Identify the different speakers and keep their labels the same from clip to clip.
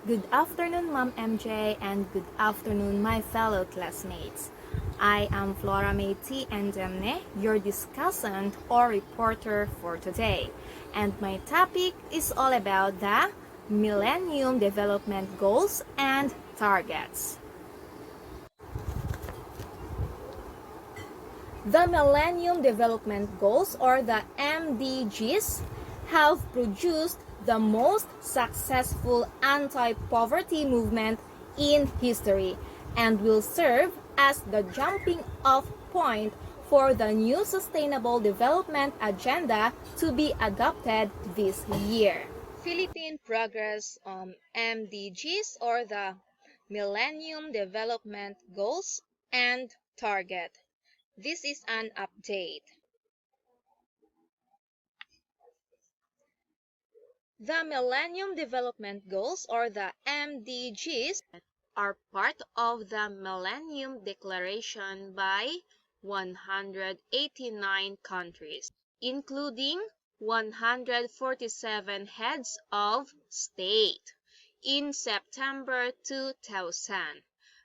Speaker 1: Good afternoon, Ma'am MJ, and good afternoon, my fellow classmates. I am Flora May T. Endemne, your discussant or reporter for today, and my topic is all about the Millennium Development Goals and Targets. The Millennium Development Goals, or the MDGs, have produced the most successful anti-poverty movement in history and will serve as the jumping off point for the new Sustainable Development Agenda to be adopted this year. Philippine Progress MDGs, or the Millennium Development Goals and Target. This is an update. The Millennium Development Goals, or the MDGs, are part of the Millennium Declaration by 189 countries, including 147 heads of state in September 2000.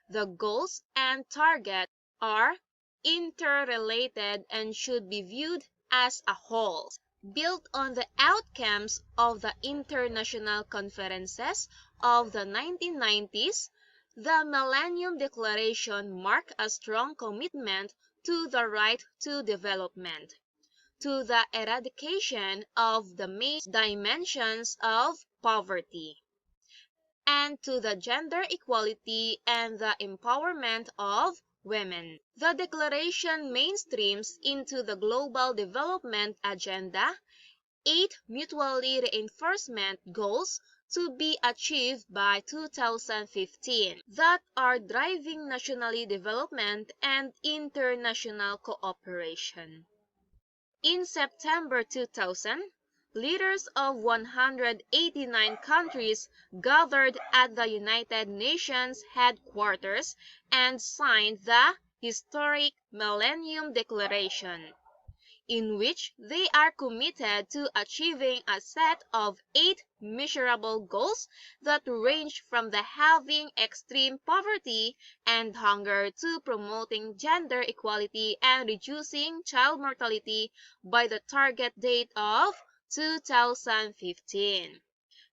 Speaker 1: The goals and targets are interrelated and should be viewed as a whole, built on the outcomes of the international conferences of the 1990s. The Millennium Declaration marked a strong commitment to the right to development, to the eradication of the main dimensions of poverty, and to the gender equality and the empowerment of women. The declaration mainstreams into the Global Development Agenda 8 mutually reinforcement goals to be achieved by 2015 that are driving national development and international cooperation. In September 2000, leaders of 189 countries gathered at the United Nations headquarters and signed the historic Millennium Declaration, in which they are committed to achieving a set of 8 measurable goals that range from the halving extreme poverty and hunger to promoting gender equality and reducing child mortality by the target date of 2015.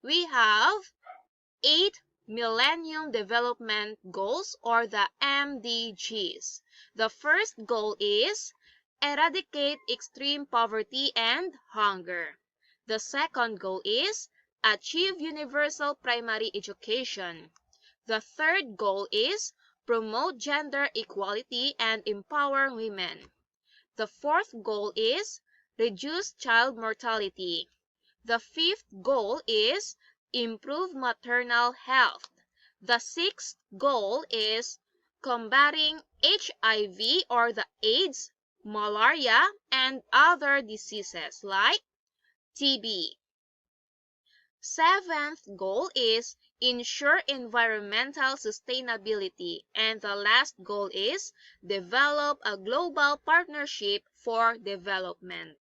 Speaker 1: We have 8 Millennium Development Goals, or the MDGs. The first goal is eradicate extreme poverty and hunger. The second goal is achieve universal primary education. The third goal is promote gender equality and empower women. The fourth goal is reduce child mortality. The fifth goal is improve maternal health. The sixth goal is combating HIV, or the AIDS, malaria, and other diseases like TB. Seventh goal is ensure environmental sustainability, and the last goal is develop a global partnership for development.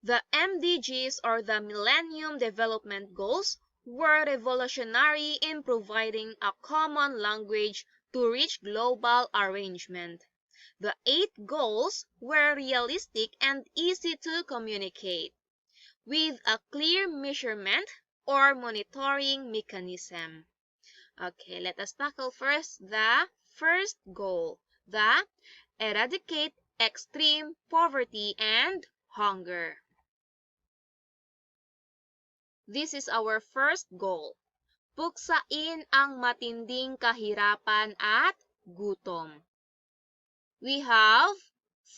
Speaker 1: The MDGs, or the Millennium Development Goals, were revolutionary in providing a common language to reach global arrangement. The 8 goals were realistic and easy to communicate, with a clear measurement or monitoring mechanism. Okay, let us tackle first the first goal, the eradicate extreme poverty and hunger. This is our first goal. Puksain ang matinding kahirapan at gutom. We have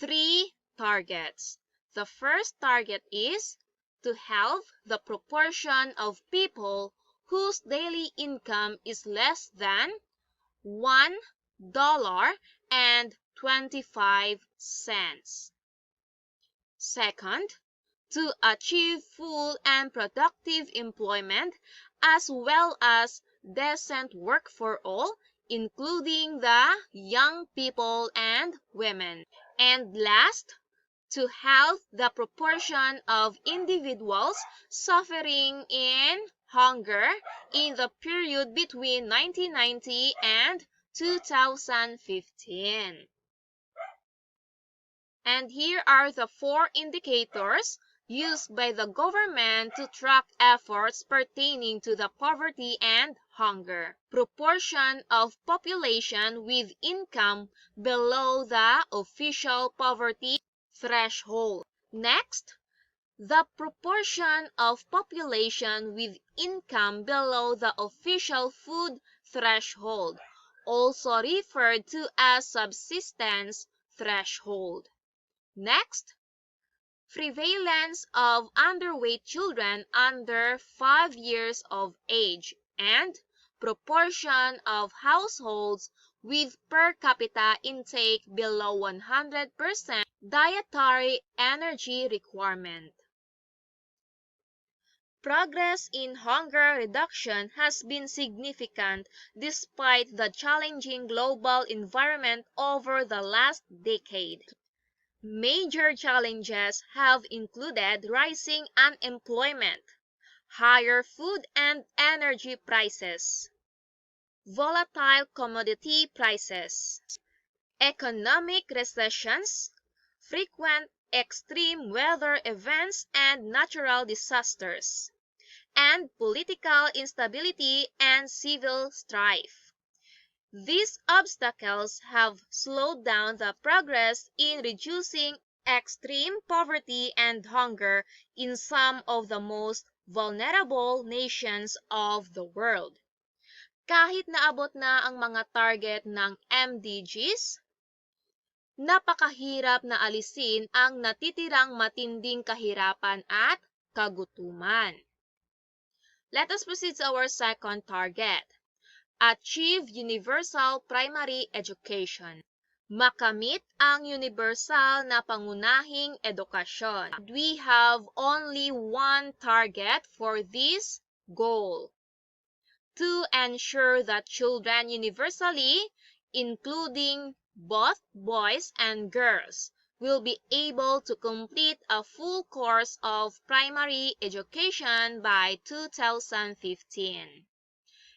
Speaker 1: 3 targets. The first target is to halve the proportion of people whose daily income is less than $1.25. Second, to achieve full and productive employment as well as decent work for all, including the young people and women. And last, to halve the proportion of individuals suffering in hunger in the period between 1990 and 2015. And here are the 4 indicators used by the government to track efforts pertaining to the poverty and hunger. Proportion of population with income below the official poverty threshold. Next, the proportion of population with income below the official food threshold, also referred to as subsistence threshold. Next, prevalence of underweight children under 5 years of age and proportion of households with per capita intake below 100% dietary energy requirement. Progress in hunger reduction has been significant despite the challenging global environment over the last decade. Major challenges have included rising unemployment, higher food and energy prices, volatile commodity prices, economic recessions, frequent extreme weather events and natural disasters, and political instability and civil strife. These obstacles have slowed down the progress in reducing extreme poverty and hunger in some of the most vulnerable nations of the world. Kahit naabot na ang mga target ng MDGs, napakahirap na alisin ang natitirang matinding kahirapan at kagutuman. Let us proceed to our second target. Achieve universal primary education. Makamit ang universal na pangunahing edukasyon. We have only one target for this goal: to ensure that children universally, including both boys and girls, will be able to complete a full course of primary education by 2015.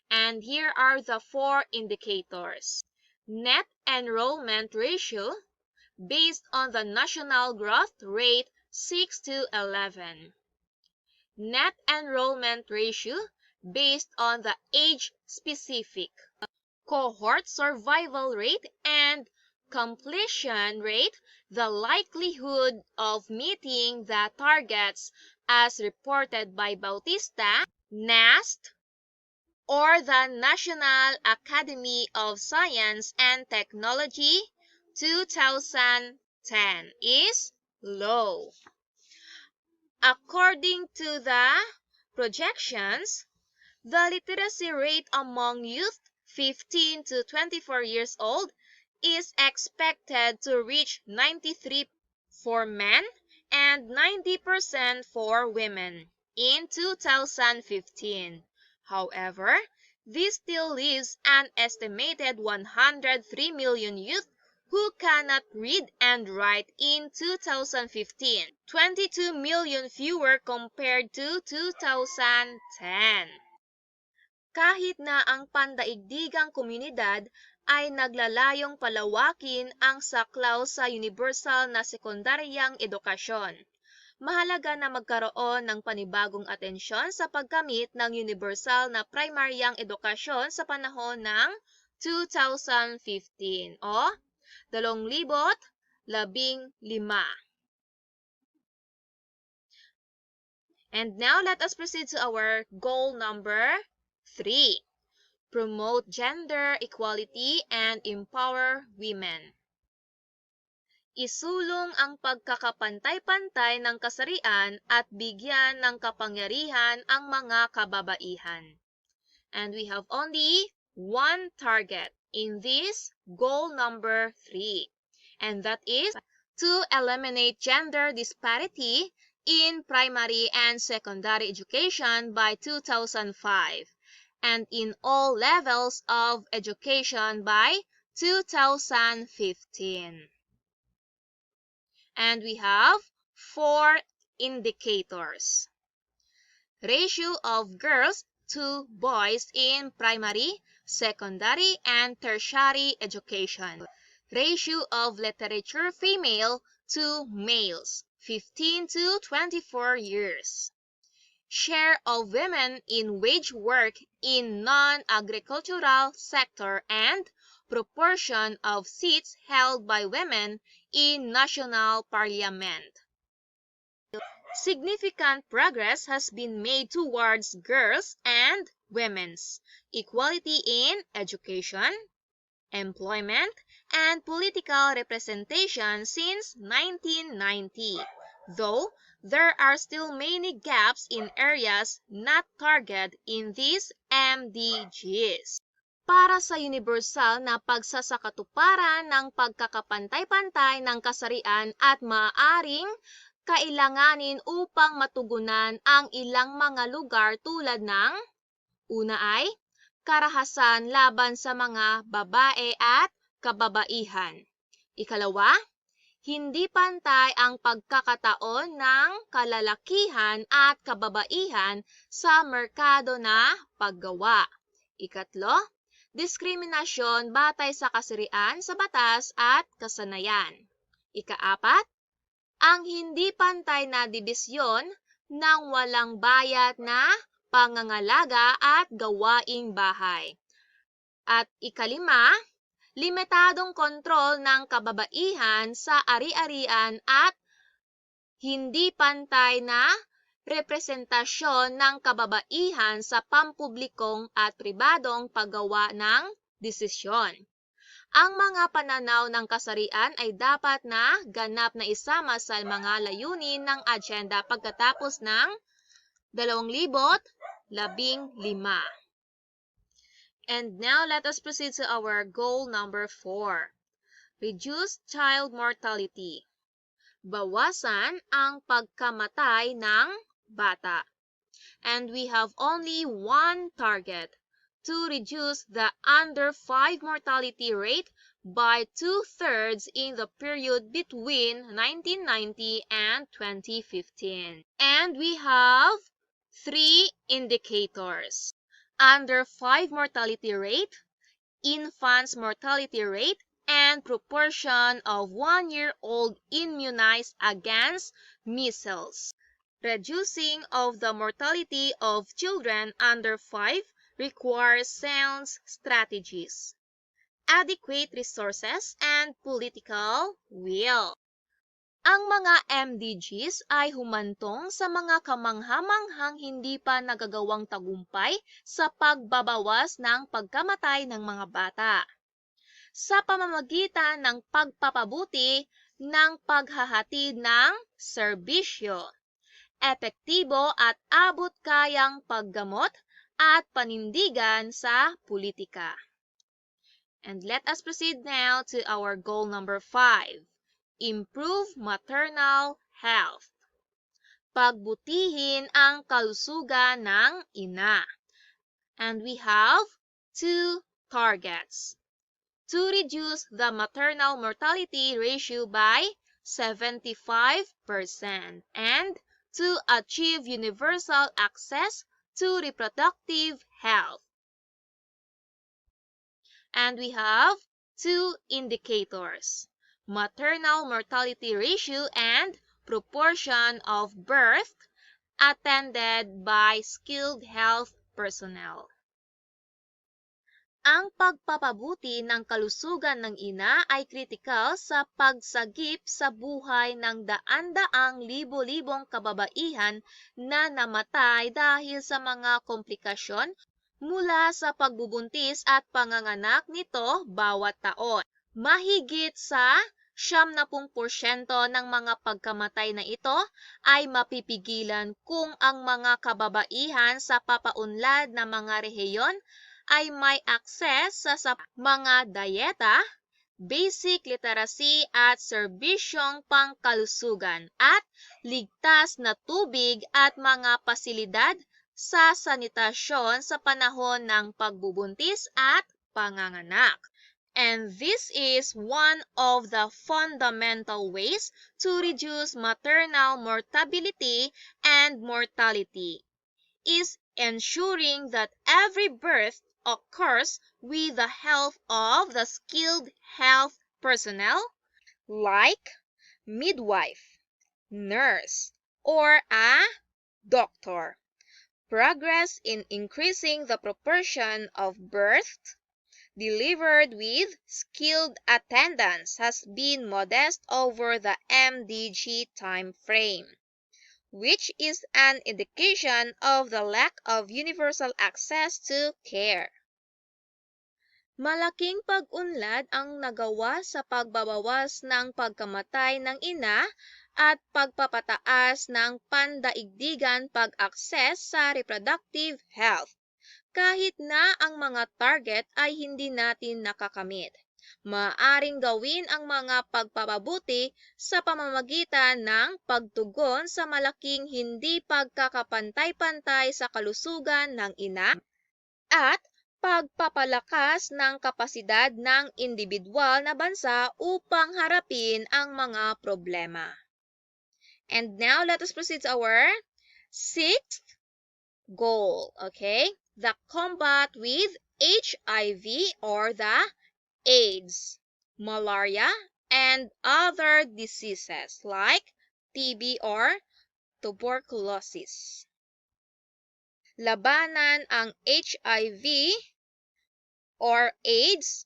Speaker 1: And here are the 4 indicators. Net enrollment ratio based on the national growth rate 6:11. Net enrollment ratio based on the age-specific cohort survival rate and completion rate, the likelihood of meeting the targets as reported by Bautista, NAST, or the National Academy of Science and Technology 2010 is low. According to the projections, the literacy rate among youth 15 to 24 years old is expected to reach 93% for men and 90% for women in 2015. However, this still leaves an estimated 103 million youth who cannot read and write in 2015, 22 million fewer compared to 2010. Kahit na ang pandaigdigang komunidad ay naglalayong palawakin ang saklaw sa universal na sekundaryang edukasyon, mahalaga na magkaroon ng panibagong atensyon sa pagkamit ng universal na primaryang edukasyon sa panahon ng 2015 o 2015. And now let us proceed to our goal number 3. Promote gender equality and empower women. Isulong ang pagkakapantay-pantay ng kasarian at bigyan ng kapangyarihan ang mga kababaihan. And we have only one target in this goal number 3, and that is to eliminate gender disparity in primary and secondary education by 2005 and in all levels of education by 2015. And we have 4 indicators. Ratio of girls to boys in primary, secondary, and tertiary education. Ratio of literature female to males, 15 to 24 years. Share of women in wage work in non-agricultural sector and proportion of seats held by women in national parliament. Significant progress has been made towards girls and women's equality in education, employment, and political representation since 1990, though there are still many gaps in areas not targeted in these MDGs. Para sa universal na pagsasakatuparan ng pagkakapantay-pantay ng kasarian at maaaring kailanganin upang matugunan ang ilang mga lugar tulad ng una ay karahasan laban sa mga babae at kababaihan. Ikalawa, hindi pantay ang pagkakataon ng kalalakihan at kababaihan sa merkado na paggawa. Ikatlo, diskriminasyon batay sa kasarian sa batas at kasanayan. Ikaapat, ang hindi pantay na dibisyon ng walang bayad na pangangalaga at gawaing bahay. At ikalima, limitadong kontrol ng kababaihan sa ari-arian at hindi pantay na representasyon ng kababaihan sa pampublikong at pribadong paggawa ng desisyon. Ang mga pananaw ng kasarian ay dapat na ganap na isama sa mga layunin ng agenda pagkatapos ng 2015. And now let us proceed to our goal number 4. Reduce child mortality. Bawasan ang pagkamatay ng bata. And we have only one target, to reduce the under 5 mortality rate by 2/3 in the period between 1990 and 2015. And we have 3 indicators: under 5 mortality rate, infants mortality rate, and proportion of 1-year-old immunized against measles. Reducing of the mortality of children under 5 requires sound strategies, adequate resources, and political will. Ang mga MDGs ay humantong sa mga kamangha-manghang hindi pa nagagawang tagumpay sa pagbabawas ng pagkamatay ng mga bata sa pamamagitan ng pagpapabuti ng paghahatid ng serbisyo, epektibo at abot-kayang paggamot at panindigan sa politika. And let us proceed now to our goal number 5. Improve maternal health. Pagbutihin ang kalusugan ng ina. And we have 2 targets: to reduce the maternal mortality ratio by 75% and to achieve universal access to reproductive health. And we have 2 indicators: maternal mortality ratio and proportion of birth attended by skilled health personnel. Ang pagpapabuti ng kalusugan ng ina ay kritikal sa pagsagip sa buhay ng daan-daang libo-libong kababaihan na namatay dahil sa mga komplikasyon mula sa pagbubuntis at panganganak nito bawat taon. Mahigit sa 70% ng mga pagkamatay na ito ay mapipigilan kung ang mga kababaihan sa papaunlad na mga rehiyon ay may access sa mga dayeta, basic literacy at serbisyong pangkalusugan at ligtas na tubig at mga pasilidad sa sanitasyon sa panahon ng pagbubuntis at panganganak. And this is one of the fundamental ways to reduce maternal mortality and mortality, is ensuring that every birth occurs with the help of the skilled health personnel like midwife, nurse, or a doctor. Progress in increasing the proportion of births delivered with skilled attendants has been modest over the MDG time frame, which is an indication of the lack of universal access to care. Malaking pag-unlad ang nagawa sa pagbabawas ng pagkamatay ng ina at pagpapataas ng pandaigdigan pag-akses sa reproductive health. Kahit na ang mga target ay hindi natin nakakamit, maaaring gawin ang mga pagpapabuti sa pamamagitan ng pagtugon sa malaking hindi pagkakapantay-pantay sa kalusugan ng ina at pagpapalakas ng kapasidad ng individual na bansa upang harapin ang mga problema. And now, let us proceed to our sixth goal, okay? The combat with HIV or the AIDS, malaria, and other diseases like TB or tuberculosis. Labanan ang HIV or AIDS,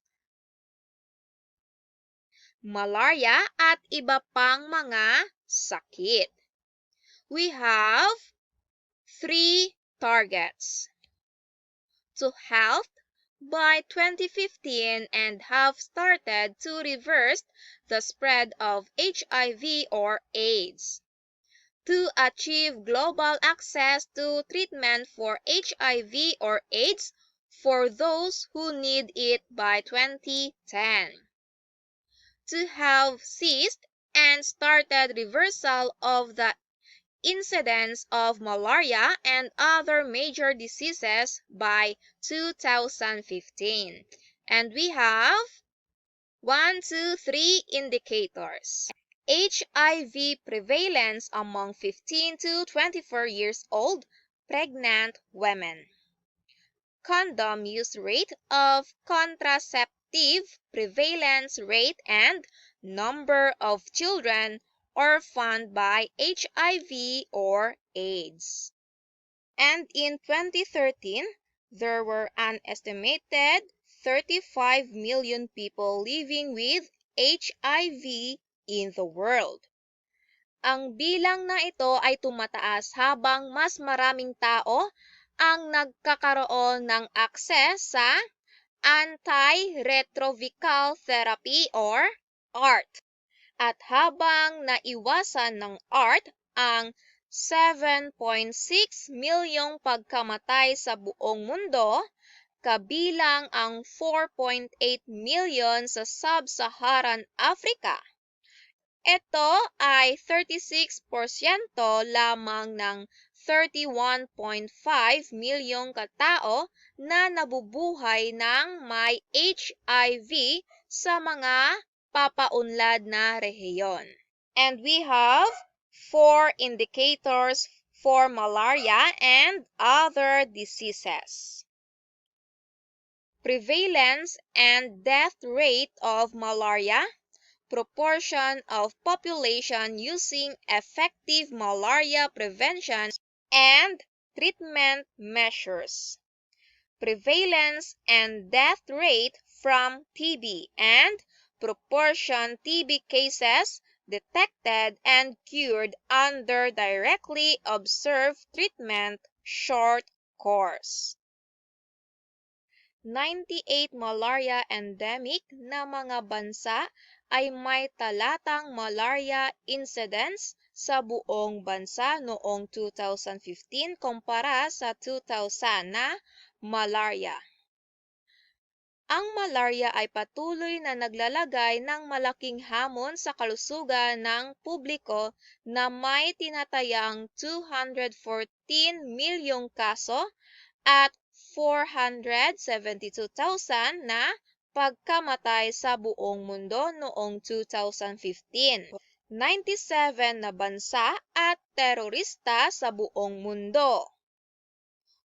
Speaker 1: malaria, at iba pang mga sakit. We have 3 targets. To help by 2015 and have started to reverse the spread of HIV or AIDS. To achieve global access to treatment for HIV or AIDS for those who need it by 2010. To have ceased and started reversal of the incidence of malaria and other major diseases by 2015. And we have 1, 2, 3 indicators. HIV prevalence among 15 to 24 years old pregnant women. Condom use rate of contraceptive prevalence rate and number of children orphaned by HIV or AIDS. And in 2013, there were an estimated 35 million people living with HIV in the world. Ang bilang na ito ay tumataas habang mas maraming tao ang nagkakaroon ng akses sa antiretroviral therapy or ART. At habang naiwasan ng ART ang 7.6 milyong pagkamatay sa buong mundo, kabilang ang 4.8 million sa Sub-Saharan Africa. Ito ay 36% lamang ng 31.5 milyong katao na nabubuhay ng may HIV sa mga papaunlad na rehiyon. And we have 4 indicators for malaria and other diseases. Prevalence and death rate of malaria, proportion of population using effective malaria prevention and treatment measures. Prevalence and death rate from TB and proportion TB cases detected and cured under directly observed treatment short course. 98 malaria endemic na mga bansa ay may talatang malaria incidence sa buong bansa noong 2015 kumpara sa 2000 na malaria. Ang malaria ay patuloy na naglalagay ng malaking hamon sa kalusugan ng publiko na may tinatayang 214 milyong kaso at 472,000 na pagkamatay sa buong mundo noong 2015. 97 na bansa at terorista sa buong mundo.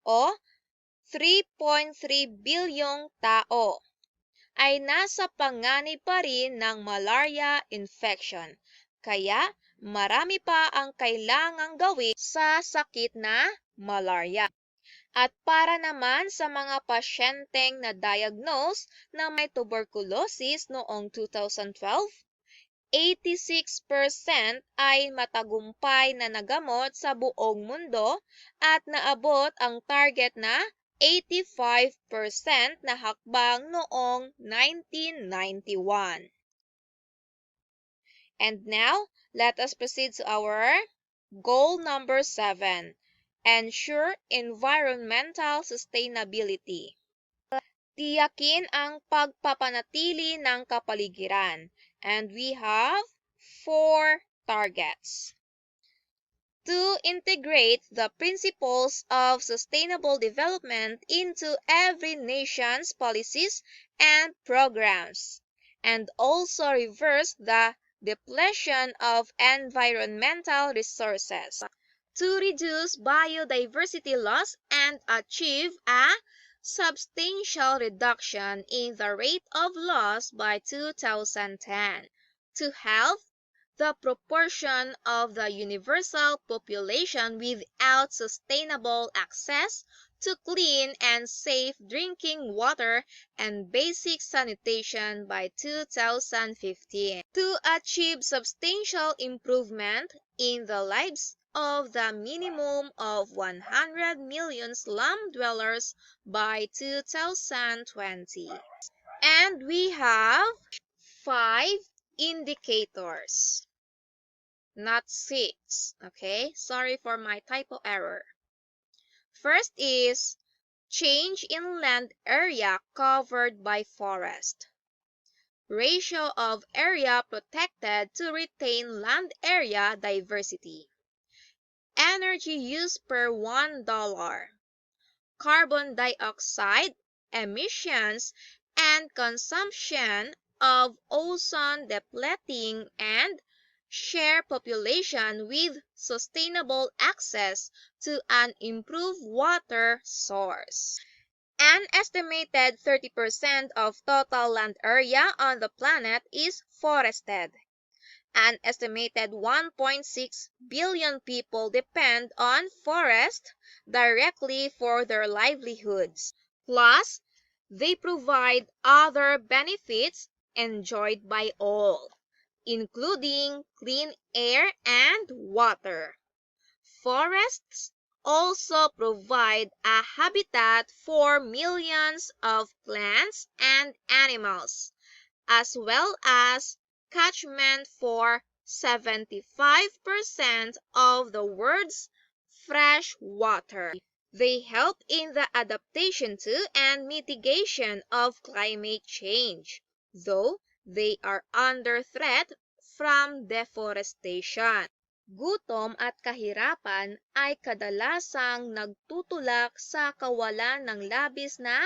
Speaker 1: o 3.3 bilyong tao ay nasa panganib pa rin ng malaria infection. Kaya marami pa ang kailangang gawin sa sakit na malaria. At para naman sa mga pasyenteng na-diagnose na may tuberculosis noong 2012, 86% ay matagumpay na nagamot sa buong mundo at naabot ang target na 85% na hakbang noong 1991. And now, let us proceed to our goal number 7. Ensure environmental sustainability. Tiyakin ang pagpapanatili ng kapaligiran. And we have 4 targets. To integrate the principles of sustainable development into every nation's policies and programs, and also reverse the depletion of environmental resources. To reduce biodiversity loss and achieve a substantial reduction in the rate of loss by 2010. To halve the proportion of the universal population without sustainable access to clean and safe drinking water and basic sanitation by 2015. To achieve substantial improvement in the lives of the minimum of 100 million slum dwellers by 2020. And we have 5 indicators, not 6. Okay, sorry for my typo error. First is change in land area covered by forest. Ratio of area protected to retain land area diversity. Energy use per $1. Carbon dioxide emissions and consumption of ozone depleting and share population with sustainable access to an improved water source. An estimated 30% of total land area on the planet is forested. An estimated 1.6 billion people depend on forests directly for their livelihoods. Plus, they provide other benefits enjoyed by all, including clean air and water. Forests also provide a habitat for millions of plants and animals, as well as catchment for 75% of the world's fresh water. They help in the adaptation to and mitigation of climate change, though they are under threat from deforestation. Gutom at kahirapan ay kadalasang nagtutulak sa kawalan ng labis na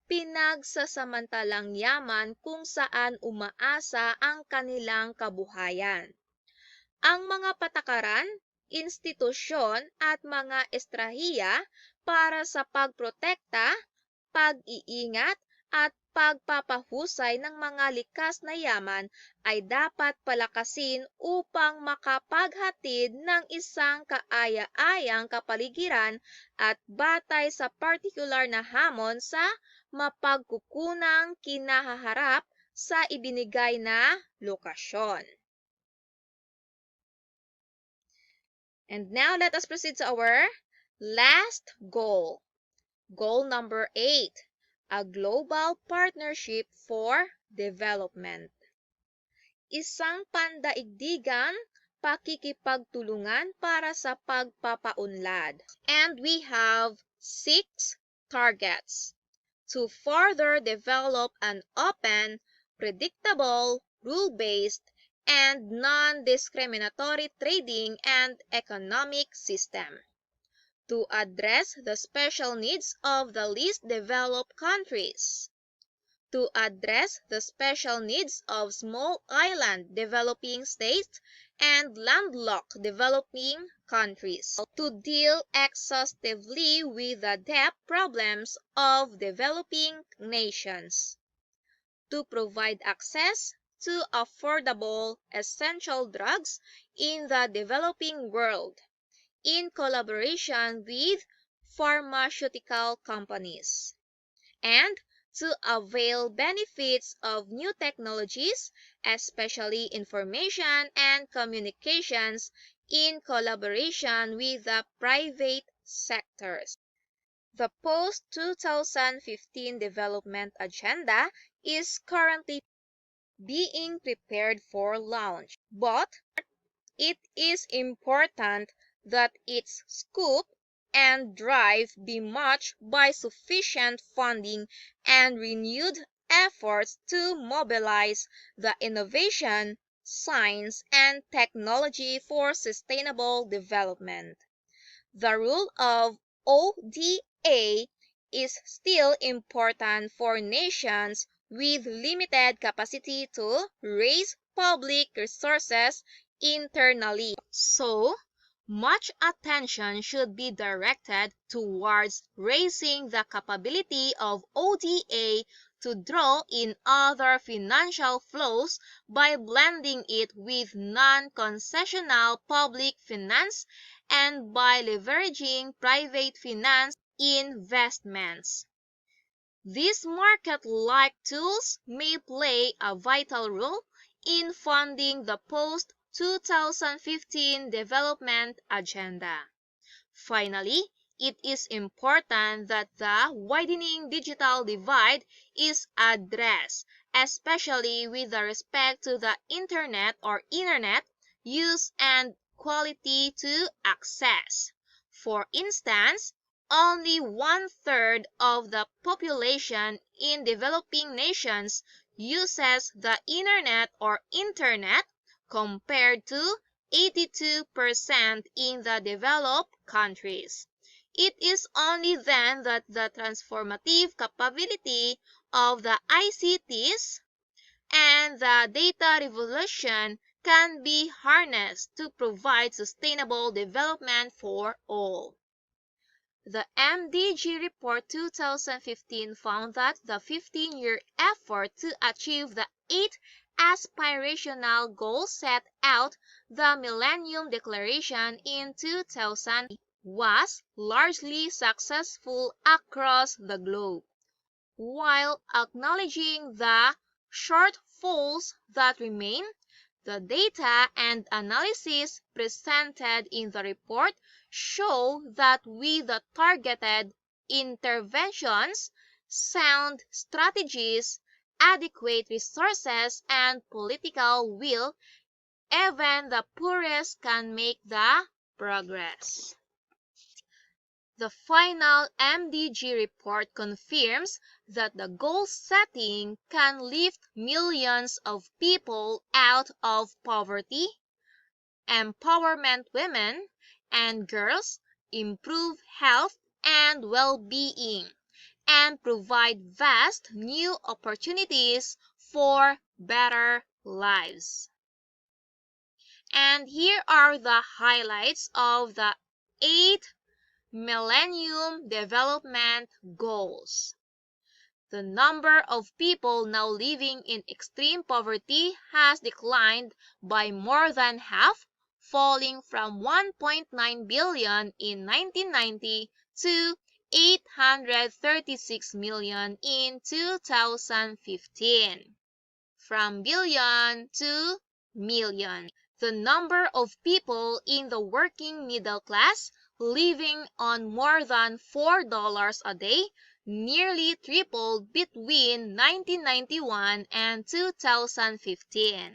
Speaker 1: pinagsasamantalang yaman kung saan umaasa ang kanilang kabuhayan. Ang mga patakaran, institusyon at mga estrahiya para sa pagprotekta, pag-iingat at pagpapahusay ng mga likas na yaman ay dapat palakasin upang makapaghatid ng isang kaaya-ayang kapaligiran at batay sa partikular na hamon sa mapagkukunang kinahaharap sa ibinigay na lokasyon. And now let us proceed to our last goal. Goal number 8, a global partnership for development. Isang pandaigdigang pakikipagtulungan para sa pagpapaunlad. And we have 6 targets. To further develop an open, predictable, rule-based, and non-discriminatory trading and economic system. To address the special needs of the least developed countries. To address the special needs of small island developing states and landlocked developing countries to deal exhaustively with the debt problems of developing nations, to provide access to affordable essential drugs in the developing world, in collaboration with pharmaceutical companies, and to avail benefits of new technologies, especially information and communications, in collaboration with the private sectors. The post-2015 development agenda is currently being prepared for launch, but it is important that its scope and drive be matched by sufficient funding and renewed efforts to mobilize the innovation, science, and technology for sustainable development. The role of ODA is still important for nations with limited capacity to raise public resources internally. So, much attention should be directed towards raising the capability of ODA to draw in other financial flows by blending it with non-concessional public finance and by leveraging private finance investments. These market-like tools may play a vital role in funding the post-2015 development agenda. Finally, it is important that the widening digital divide is addressed, especially with respect to the internet use and quality to access. For instance, only one-third of the population in developing nations uses the internet compared to 82% in the developed countries. It is only then that the transformative capability of the ICTs and the data revolution can be harnessed to provide sustainable development for all. The MDG Report 2015 found that the 15-year effort to achieve the 8 aspirational goals set out the Millennium Declaration in 2000 was largely successful across the globe. While acknowledging the shortfalls that remain, the data and analysis presented in the report show that with the targeted interventions, sound strategies, adequate resources, and political will, even the poorest can make the progress. The final MDG report confirms that the goal setting can lift millions of people out of poverty, empowerment women and girls, improve health and well-being, and provide vast new opportunities for better lives. And here are the highlights of the 8 Millennium Development Goals. The number of people now living in extreme poverty has declined by more than half, falling from 1.9 billion in 1990 to 836 million in 2015. From billion to million. The number of people in the working middle class living on more than $4 a day nearly tripled between 1991 and 2015.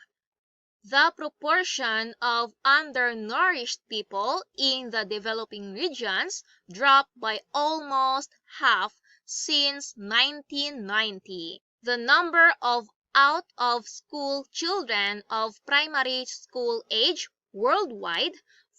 Speaker 1: The proportion of undernourished people in the developing regions dropped by almost half since 1990. The number of out-of-school children of primary school age worldwide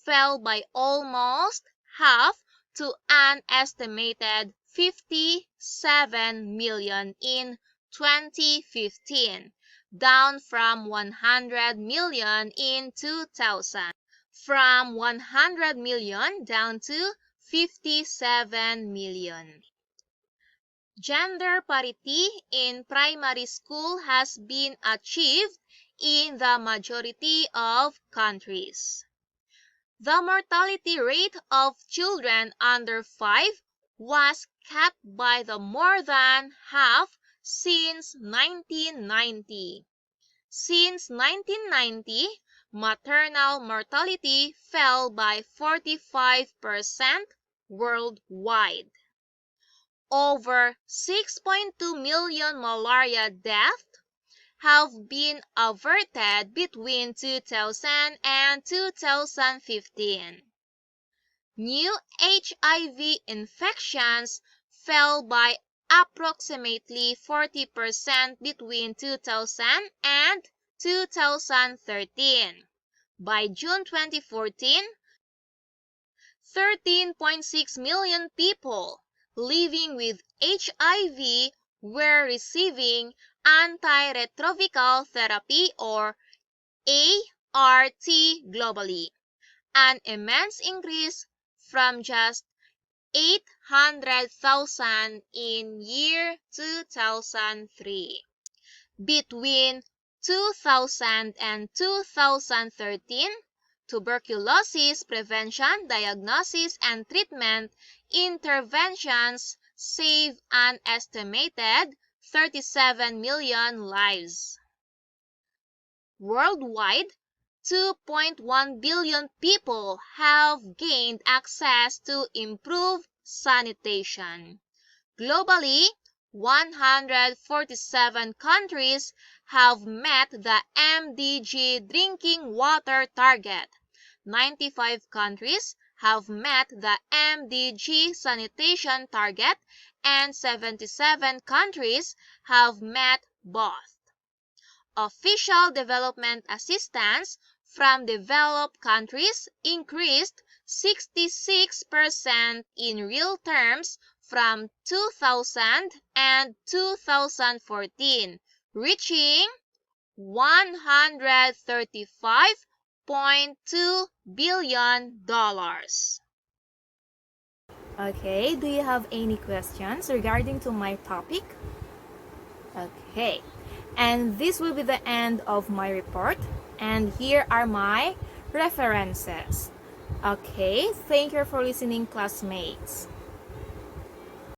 Speaker 1: fell by almost half to an estimated 57 million in 2015, down from 100 million in 2000. from 100 million down to 57 million. Gender parity in primary school has been achieved in the majority of countries. The mortality rate of children under 5 was cut by the more than half since 1990. Since 1990, maternal mortality fell by 45% worldwide. Over 6.2 million malaria deaths have been averted between 2000 and 2015. New HIV infections fell by approximately 40% between 2000 and 2013. By June 2014, 13.6 million people living with HIV were receiving antiretroviral therapy or ART globally, an immense increase from just 800,000 in year 2003. Between 2000 and 2013, tuberculosis prevention, diagnosis, and treatment interventions saved an estimated 37 million lives. Worldwide, 2.1 billion people have gained access to improved sanitation. Globally, 147 countries have met the MDG drinking water target. 95 countries have met the MDG sanitation target, and 77 countries have met both. Official development assistance from developed countries increased 66% in real terms from 2000 and 2014, reaching $135.2 billion.
Speaker 2: Okay, do you have any questions regarding to my topic? Okay, and this will be the end of my report, and here are my references. Okay, thank you for listening, classmates.